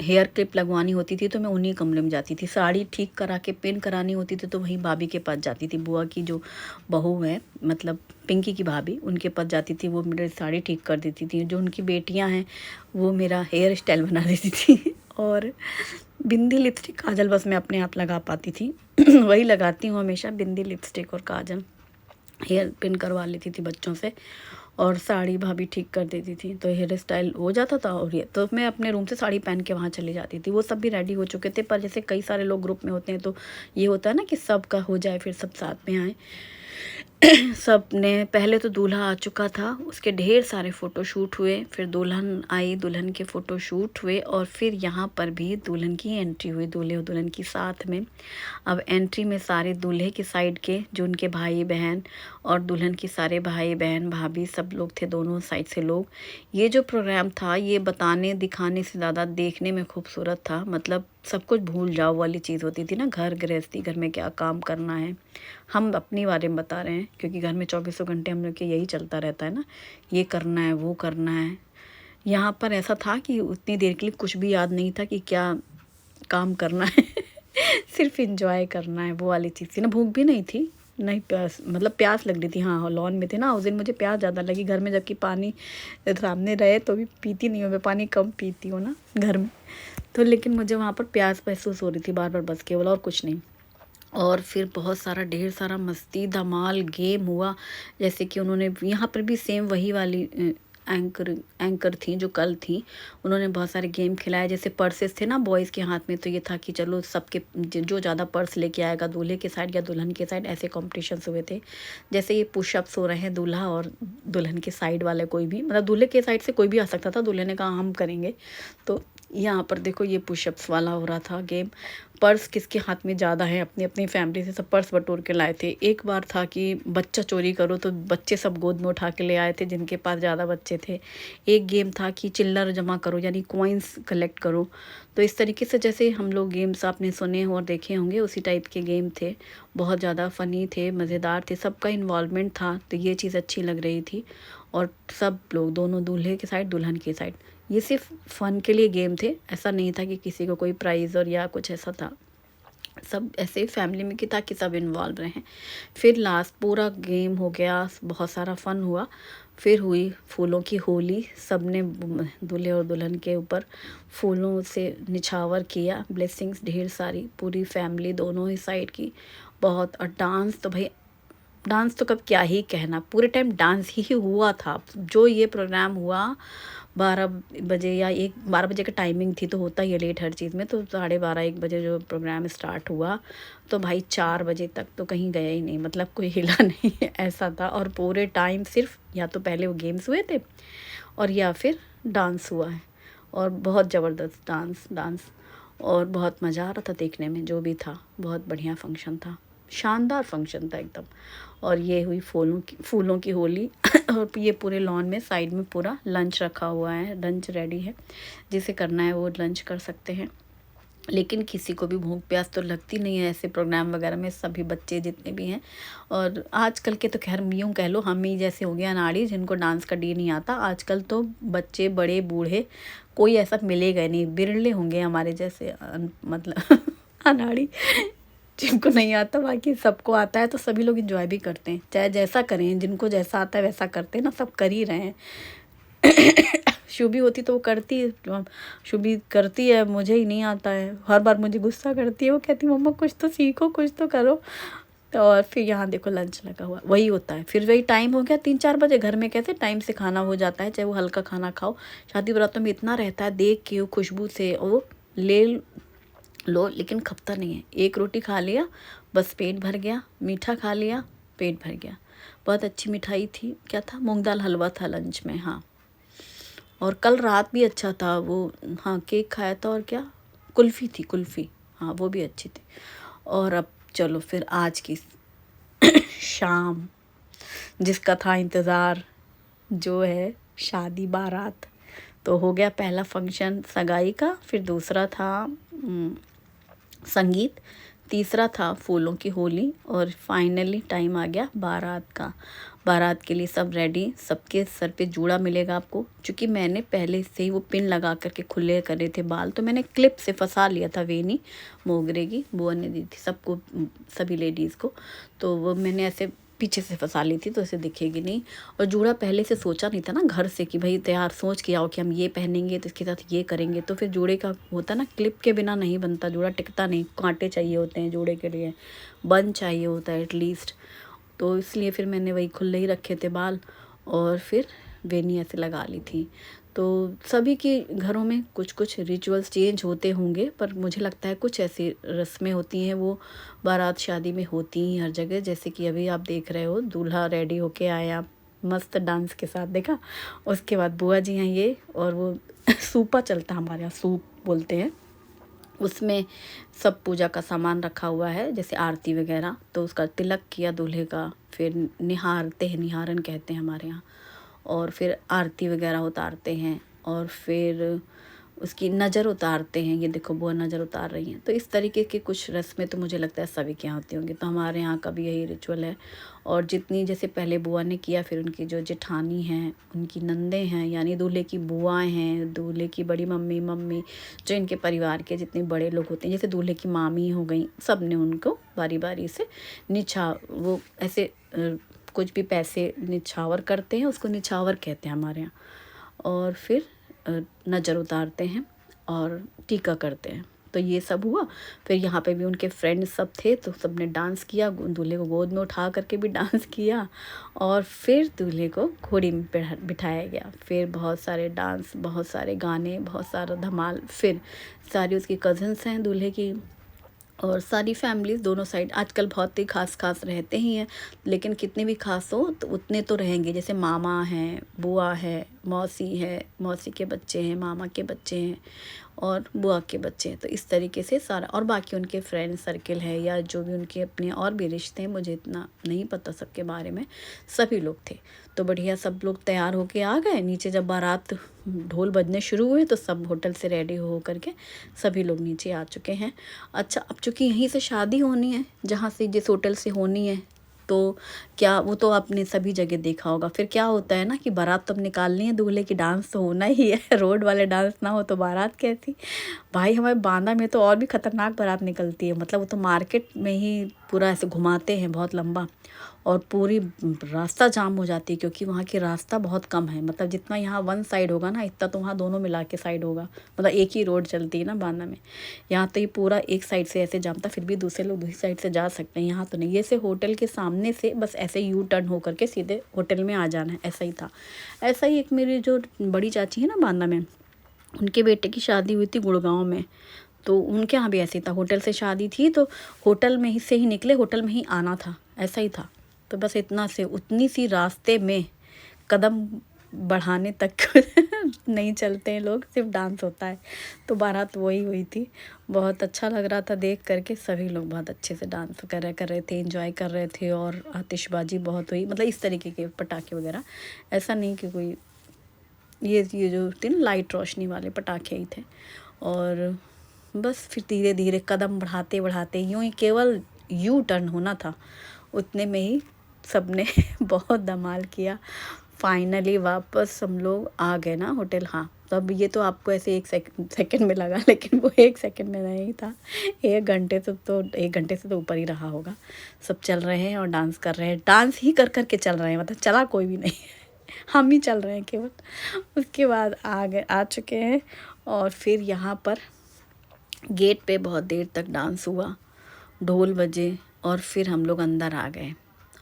हेयर क्लिप लगवानी होती थी तो मैं उन्हीं कमरे में जाती थी। साड़ी ठीक करा के पिन करानी होती थी तो वहीं भाभी के पास जाती थी, बुआ की जो बहू है, मतलब पिंकी की भाभी, उनके पास जाती थी। वो मेरी साड़ी ठीक कर देती थी। जो उनकी बेटियां हैं वो मेरा हेयर स्टाइल बना देती थी। और बिंदी लिपस्टिक काजल बस मैं अपने आप लगा पाती थी। वही लगाती हूँ हमेशा, बिंदी लिपस्टिक और काजल। हेयर पिन करवा लेती थी बच्चों से और साड़ी भाभी ठीक कर देती थी, तो हेयर स्टाइल हो जाता था। और ये तो मैं अपने रूम से साड़ी पहन के वहाँ चली जाती थी। वो सब भी रेडी हो चुके थे, पर जैसे कई सारे लोग ग्रुप में होते हैं तो ये होता है ना कि सबका हो जाए, फिर सब साथ में आए। सब ने, पहले तो दूल्हा आ चुका था, उसके ढेर सारे फ़ोटो शूट हुए। फिर दुल्हन आई, दुल्हन के फ़ोटो शूट हुए। और फिर यहाँ पर भी दुल्हन की एंट्री हुई, दूल्हे और दुल्हन की साथ में। अब एंट्री में सारे दूल्हे की साइड के जो उनके भाई बहन और दुल्हन की सारे भाई बहन भाभी सब लोग थे, दोनों साइड से लोग। ये जो प्रोग्राम था, ये बताने दिखाने से ज़्यादा देखने में खूबसूरत था। मतलब सब कुछ भूल जाओ वाली चीज़ होती थी ना, घर गृहस्थी, घर में क्या काम करना है। हम अपनी बारे में बता रहे हैं, क्योंकि घर में 24 घंटे हम लोग के यही चलता रहता है ना, ये करना है वो करना है। यहाँ पर ऐसा था कि उतनी देर के लिए कुछ भी याद नहीं था कि क्या काम करना है। सिर्फ एंजॉय करना है, वो वाली चीज़ थी ना। भूख भी नहीं थी, नहीं प्यास, मतलब प्यास लग रही थी। हाँ, लॉन में थे ना उस दिन, मुझे प्यास ज़्यादा लगी। घर में जबकि पानी सामने रहे तो भी पीती नहीं हूँ मैं, पानी कम पीती हूँ ना घर में तो। लेकिन मुझे वहाँ पर प्यास महसूस हो रही थी बार बार, बस केवल, और कुछ नहीं। और फिर बहुत सारा, ढेर सारा मस्ती धमाल गेम हुआ। जैसे कि उन्होंने यहाँ पर भी सेम वही वाली एंकर थी जो कल थी, उन्होंने बहुत सारे गेम खिलाए। जैसे पर्सेस थे ना बॉयज़ के हाथ में, तो ये था कि चलो सबके जो ज़्यादा पर्स लेके आएगा, दूल्हे के साइड या दुल्हन के साइड, ऐसे कॉम्पिटिशन्स हुए थे। जैसे ये पुशअप्स हो रहे हैं, दूल्हा और दुल्हन के साइड वाले कोई भी, मतलब दूल्हे के साइड से कोई भी आ सकता था, दूल्हे ने कहा हम करेंगे। तो यहाँ पर देखो ये पुशअप्स वाला हो रहा था गेम। पर्स किसके हाथ में ज़्यादा है, अपनी अपनी फैमिली से सब पर्स बटोर के लाए थे। एक बार था कि बच्चा चोरी करो, तो बच्चे सब गोद में उठा के ले आए थे जिनके पास ज़्यादा बच्चे थे। एक गेम था कि चिल्लर जमा करो, यानी कॉइन्स कलेक्ट करो। तो इस तरीके से जैसे हम लोग गेम्स आपने सुने और देखे होंगे, उसी टाइप के गेम थे। बहुत ज़्यादा फ़नी थे, मज़ेदार थे, सबका इन्वॉल्वमेंट था, तो ये चीज़ अच्छी लग रही थी। और सब लोग, दोनों दूल्हे के साइड दुल्हन की साइड, ये सिर्फ फ़न के लिए गेम थे। ऐसा नहीं था कि किसी को कोई प्राइज़ और या कुछ ऐसा था, सब ऐसे फैमिली में कि ताकि सब इन्वॉल्व रहें। फिर लास्ट पूरा गेम हो गया, बहुत सारा फ़न हुआ। फिर हुई फूलों की होली, सब ने दूल्हे और दुल्हन के ऊपर फूलों से निछावर किया, ब्लेसिंग्स ढेर सारी, पूरी फैमिली दोनों ही साइड की। बहुत, और डांस तो भाई, डांस तो कब क्या ही कहना, पूरे टाइम डांस ही हुआ था। जो ये प्रोग्राम हुआ 12 बजे या 12 बजे का टाइमिंग थी, तो होता ही है लेट हर चीज़ में, तो 12:30-1 बजे जो प्रोग्राम स्टार्ट हुआ, तो भाई 4 बजे तक तो कहीं गया ही नहीं, मतलब कोई हिला नहीं, ऐसा था। और पूरे टाइम सिर्फ या तो पहले वो गेम्स हुए थे और या फिर डांस हुआ है। और बहुत ज़बरदस्त डांस और बहुत मज़ा आ रहा था देखने में, जो भी था बहुत बढ़िया फंक्शन था। शानदार फंक्शन था एकदम। और ये हुई फूलों की होली और ये पूरे लॉन में साइड में पूरा लंच रखा हुआ है, लंच रेडी है, जिसे करना है वो लंच कर सकते हैं। लेकिन किसी को भी भूख प्यास तो लगती नहीं है ऐसे प्रोग्राम वगैरह में, सभी बच्चे जितने भी हैं। और आजकल के तो खैर यूँ कह लो हम ही जैसे हो गया अनाड़ी जिनको डांस का डी नहीं आता। आजकल तो बच्चे बड़े बूढ़े कोई ऐसा मिलेगा नहीं, बिरले होंगे हमारे जैसे मतलब अनाड़ी जिनको नहीं आता। बाकी सबको आता है तो सभी लोग एंजॉय भी करते हैं, चाहे जैसा करें, जिनको जैसा आता है वैसा करते हैं ना, सब कर ही रहे हैं। शुभी होती तो वो करती है, शुभी करती है, मुझे ही नहीं आता है, हर बार मुझे गुस्सा करती है, वो कहती मम्मा कुछ तो सीखो, कुछ तो करो। और फिर यहाँ देखो लंच लगा हुआ, वही होता है। फिर वही टाइम हो गया 3-4 बजे, घर में कैसे टाइम से खाना हो जाता है, चाहे वो हल्का खाना खाओ। शादी बारातों में इतना रहता है, देख के वो खुशबू से वो ले लो, लेकिन खपता नहीं है। एक रोटी खा लिया बस पेट भर गया, मीठा खा लिया पेट भर गया। बहुत अच्छी मिठाई थी, क्या था, मूंग दाल हलवा था लंच में। हाँ, और कल रात भी अच्छा था वो। हाँ, केक खाया था और क्या, कुल्फ़ी थी, कुल्फ़ी, हाँ वो भी अच्छी थी। और अब चलो फिर आज की शाम जिसका था इंतज़ार, जो है शादी बारात। तो हो गया पहला फंक्शन सगाई का, फिर दूसरा था संगीत, तीसरा था फूलों की होली, और फाइनली टाइम आ गया बारात का। बारात के लिए सब रेडी, सबके सर पे जूड़ा मिलेगा आपको। क्योंकि मैंने पहले से ही वो पिन लगा करके खुले करे थे बाल, तो मैंने क्लिप से फंसा लिया था वेनी मोगरे की, बुआ ने दी थी सबको, सभी लेडीज़ को। तो वो मैंने ऐसे पीछे से फंसा ली थी तो इसे दिखेगी नहीं। और जूड़ा पहले से सोचा नहीं था ना घर से कि भाई तैयार सोच के आओ कि हम ये पहनेंगे तो इसके साथ ये करेंगे। तो फिर जूड़े का होता ना, क्लिप के बिना नहीं बनता जूड़ा, टिकता नहीं, कांटे चाहिए होते हैं जूड़े के लिए, बन चाहिए होता है एटलीस्ट। तो इसलिए फिर मैंने वही खुले ही रखे थे बाल और फिर वेनी ऐसे लगा ली थी। तो सभी के घरों में कुछ कुछ रिचुअल्स चेंज होते होंगे, पर मुझे लगता है कुछ ऐसी रस्में होती हैं वो बारात शादी में होती ही हर जगह। जैसे कि अभी आप देख रहे हो दूल्हा रेडी होके आया मस्त डांस के साथ, देखा। उसके बाद बुआ जी हैं ये, और वो सूपा चलता है हमारे यहाँ, सूप बोलते हैं, उसमें सब पूजा का सामान रखा हुआ है, जैसे आरती वगैरह। तो उसका तिलक किया दूल्हे का, फिर निहारते हैं, निहारन कहते हैं हमारे यहाँ, और फिर आरती वगैरह उतारते हैं, और फिर उसकी नज़र उतारते हैं। ये देखो बुआ नज़र उतार रही हैं। तो इस तरीके की कुछ रस्में तो मुझे लगता है सभी के यहाँ होती होंगी। तो हमारे यहाँ का भी यही रिचुअल है। और जितनी जैसे पहले बुआ ने किया, फिर उनकी जो जेठानी हैं, उनकी नंदे हैं, यानी दूल्हे की बुआएँ हैं, दूल्हे की बड़ी मम्मी, जो इनके परिवार के जितने बड़े लोग होते हैं, जैसे दूल्हे की मामी हो गई, सब ने उनको बारी बारी से वो ऐसे कुछ भी पैसे निछावर करते हैं, उसको निछावर कहते हैं हमारे यहाँ। और फिर नज़र उतारते हैं और टीका करते हैं। तो ये सब हुआ। फिर यहाँ पे भी उनके फ्रेंड्स सब थे, तो सब ने डांस किया, दूल्हे को गोद में उठा करके भी डांस किया, और फिर दूल्हे को घोड़ी में बिठाया गया। फिर बहुत सारे डांस, बहुत सारे गाने, बहुत सारा धमाल। फिर सारी उसकी कज़न्स हैं दूल्हे की, और सारी फैमिलीज़ दोनों साइड आजकल बहुत ही खास रहते ही हैं, लेकिन कितने भी खास हो तो उतने तो रहेंगे। जैसे मामा हैं, बुआ है, मौसी है, मौसी के बच्चे हैं, मामा के बच्चे हैं, और बुआ के बच्चे हैं। तो इस तरीके से सारा, और बाकी उनके फ्रेंड सर्किल है या जो भी उनके अपने और भी रिश्ते हैं, मुझे इतना नहीं पता सबके बारे में, सभी लोग थे। तो बढ़िया सब लोग तैयार होके आ गए नीचे। जब बारात ढोल बजने शुरू हुए तो सब होटल से रेडी हो करके सभी लोग नीचे आ चुके हैं। अच्छा, अब चूँकि यहीं से शादी होनी है, जहाँ से जिस होटल से होनी है, तो क्या वो तो आपने सभी जगह देखा होगा। फिर क्या होता है ना कि बारात तो अब निकालनी है दूल्हे की, डांस तो होना ही है। रोड वाले डांस ना हो तो बारात कैसी। भाई हमारे बांदा में तो और भी ख़तरनाक बारात निकलती है, मतलब वो तो मार्केट में ही पूरा ऐसे घुमाते हैं बहुत लंबा, और पूरी रास्ता जाम हो जाती है, क्योंकि वहाँ की रास्ता बहुत कम है। मतलब जितना यहाँ वन साइड होगा ना, इतना तो वहाँ दोनों मिला के साइड होगा। मतलब एक ही रोड चलती है ना बांदा में। यहाँ तो ये पूरा एक साइड से ऐसे जाम था, फिर भी दूसरे लोग दूसरी साइड से जा सकते हैं, यहाँ तो नहीं। ये से होटल के सामने से बस ऐसे यू टर्न हो करके सीधे होटल में आ जाना है, ऐसा ही था। ऐसा ही एक मेरी जो बड़ी चाची है ना बांदा में, उनके बेटे की शादी हुई थी गुड़गांव में। तो उनके यहाँ भी ऐसे ही था, होटल से शादी थी तो होटल में ही से ही निकले, होटल में ही आना था, ऐसा ही था। तो बस इतना से उतनी सी रास्ते में कदम बढ़ाने तक नहीं चलते हैं लोग, सिर्फ डांस होता है। तो बारात वही हुई थी। बहुत अच्छा लग रहा था देख करके, सभी लोग बहुत अच्छे से डांस कर रहे थे, एंजॉय कर रहे थे, और आतिशबाजी बहुत हुई, मतलब इस तरीके के पटाखे वगैरह, ऐसा नहीं कि कोई ये जो थे ना लाइट रोशनी वाले पटाखे ही थे। और बस फिर धीरे धीरे कदम बढ़ाते बढ़ाते यूँ ही केवल यू टर्न होना था, उतने में ही सबने बहुत धमाल किया। फाइनली वापस हम लोग आ गए ना होटल। हाँ, तब ये तो आपको ऐसे एक सेकंड में लगा, लेकिन वो एक सेकंड में नहीं था, 1 घंटे से तो 1 घंटे से तो ऊपर ही रहा होगा। सब चल रहे हैं और डांस कर रहे हैं, डांस ही कर के चल रहे हैं, मतलब चला कोई भी नहीं हम ही चल रहे हैं केवल। उसके बाद आ चुके हैं, और फिर यहाँ पर गेट पे बहुत देर तक डांस हुआ, ढोल बजे, और फिर हम लोग अंदर आ गए।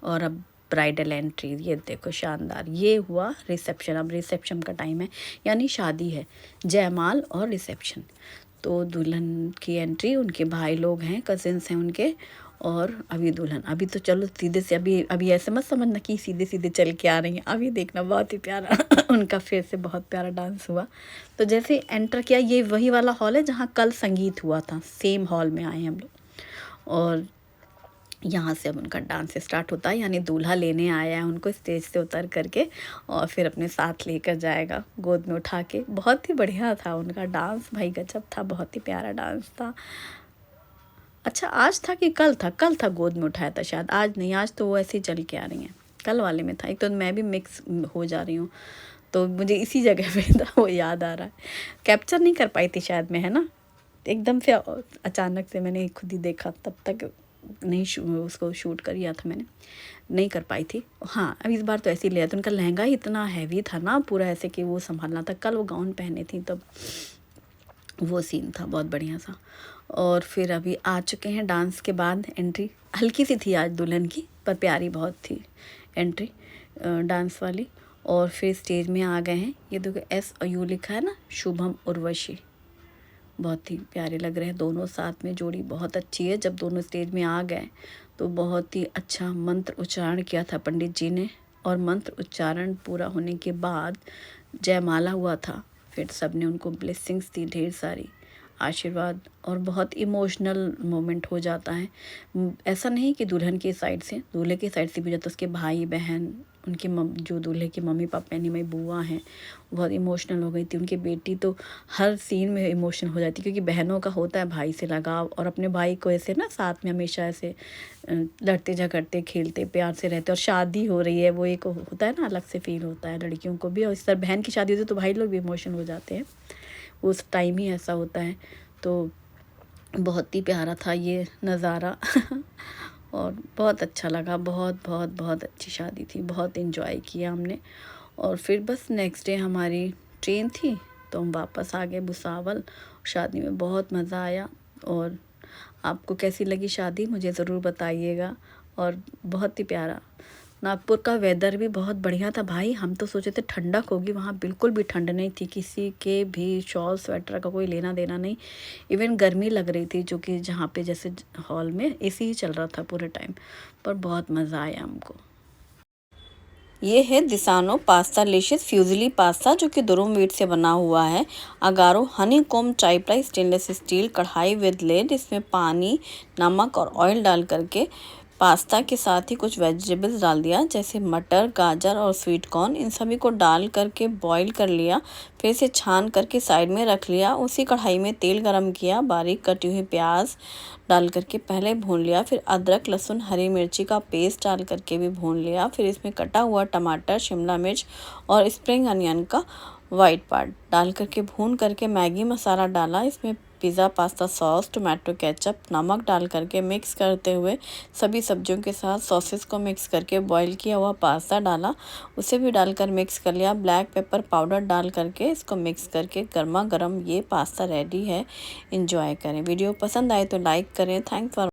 और अब ब्राइडल एंट्री, ये देखो शानदार, ये हुआ रिसेप्शन। अब रिसेप्शन का टाइम है, यानी शादी है, जयमाल और रिसेप्शन। तो दुल्हन की एंट्री, उनके भाई लोग हैं, कजिन्स हैं उनके, और अभी दुल्हन। अभी तो चलो सीधे से, अभी ऐसे मत समझना कि सीधे सीधे चल के आ रही हैं, अभी देखना बहुत ही प्यारा उनका फिर से बहुत प्यारा डांस हुआ। तो जैसे एंटर किया, ये वही वाला हॉल है जहाँ कल संगीत हुआ था, सेम हॉल में आए हम लोग। और यहाँ से अब उनका डांस स्टार्ट होता है, यानी दूल्हा लेने आया है उनको स्टेज से उतर करके, और फिर अपने साथ लेकर जाएगा गोद में उठा के। बहुत ही बढ़िया था उनका डांस, भाई गजब था, बहुत ही प्यारा डांस था। अच्छा, आज था कि कल था? कल था, गोद में उठाया था शायद, आज नहीं, आज तो वो ऐसे ही चल के आ रही हैं। कल वाले में था, एक तो मैं भी मिक्स हो जा रही हूँ, तो मुझे इसी जगह पे था वो याद आ रहा है। कैप्चर नहीं कर पाई थी शायद मैं, है ना, एकदम से अचानक से मैंने खुद ही देखा, तब तक नहीं उसको शूट कर लिया था मैंने, नहीं कर पाई थी। हाँ, अब इस बार तो ऐसे ही लिया था। उनका लहंगा ही इतना हैवी था ना, पूरा ऐसे कि वो संभालना था। कल वो गाउन पहने थी, तब वो सीन था बहुत बढ़िया सा। और फिर अभी आ चुके हैं डांस के बाद। एंट्री हल्की सी थी आज दुल्हन की, पर प्यारी बहुत थी एंट्री डांस वाली। और फिर स्टेज में आ गए हैं, ये देखो SU लिखा है ना, शुभम उर्वशी, बहुत ही प्यारे लग रहे हैं दोनों साथ में, जोड़ी बहुत अच्छी है। जब दोनों स्टेज में आ गए तो बहुत ही अच्छा मंत्र उच्चारण किया था पंडित जी ने, और मंत्र उच्चारण पूरा होने के बाद जयमाला हुआ था। फिर सब ने उनको ब्लेसिंग्स दी, ढेर सारी आशीर्वाद, और बहुत इमोशनल मोमेंट हो जाता है। ऐसा नहीं कि दुल्हन की साइड से, दूल्हे की साइड से भी जाता, उसके भाई बहन, उनकी जो दूल्हे के मम्मी पापा यानी मेरी बुआ हैं, बहुत इमोशनल हो गई थी। उनकी बेटी तो हर सीन में इमोशनल हो जाती, क्योंकि बहनों का होता है भाई से लगाव, और अपने भाई को ऐसे ना साथ में हमेशा ऐसे लड़ते झगड़ते खेलते प्यार से रहते। और शादी हो रही है, वो एक होता है ना, अलग से फील होता है लड़कियों को भी। और इस तरह बहन की शादी होती है तो भाई लोग भी इमोशनल हो जाते हैं, उस टाइम ही ऐसा होता है। तो बहुत ही प्यारा था ये नज़ारा और बहुत अच्छा लगा, बहुत बहुत बहुत अच्छी शादी थी, बहुत इन्जॉय किया हमने। और फिर बस नेक्स्ट डे हमारी ट्रेन थी, तो हम वापस आ गए भुसावल। शादी में बहुत मज़ा आया। और आपको कैसी लगी शादी, मुझे ज़रूर बताइएगा। और बहुत ही प्यारा, नागपुर का वेदर भी बहुत बढ़िया था भाई। हम तो सोचे थे ठंडक होगी, वहाँ बिल्कुल भी ठंड नहीं थी, किसी के भी शॉल स्वेटर का कोई लेना देना नहीं। इवन गर्मी लग रही थी, जो कि जहाँ पे जैसे हॉल में AC ही चल रहा था पूरे टाइम, पर बहुत मज़ा आया हमको। ये है दिसानो पास्ता लेशियस फ्यूजली पास्ता, जो कि दुरुम व्हीट से बना हुआ है। अगारो हनी कोम टाइप स्टेनलेस स्टील कढ़ाई विद लेड, इसमें पानी, नमक और ऑयल डाल करके पास्ता के साथ ही कुछ वेजिटेबल्स डाल दिया, जैसे मटर, गाजर और स्वीट कॉर्न। इन सभी को डाल करके बॉईल कर लिया, फिर इसे छान करके साइड में रख लिया। उसी कढ़ाई में तेल गरम किया, बारीक कटी हुई प्याज डाल करके पहले भून लिया, फिर अदरक लहसुन हरी मिर्ची का पेस्ट डाल करके भी भून लिया। फिर इसमें कटा हुआ टमाटर, शिमला मिर्च और स्प्रिंग अनियन का वाइट पार्ट डाल करके भून करके मैगी मसाला डाला। इसमें pizza pasta sauce, tomato ketchup, नमक डाल करके मिक्स करते हुए सभी सब्जियों के साथ सॉसेस को मिक्स करके बॉईल किया हुआ पास्ता डाला, उसे भी डालकर मिक्स कर लिया। ब्लैक पेपर पाउडर डाल करके इसको मिक्स करके गर्मा गर्म ये पास्ता रेडी है। एंजॉय करें। वीडियो पसंद आए तो लाइक करें। Thanks for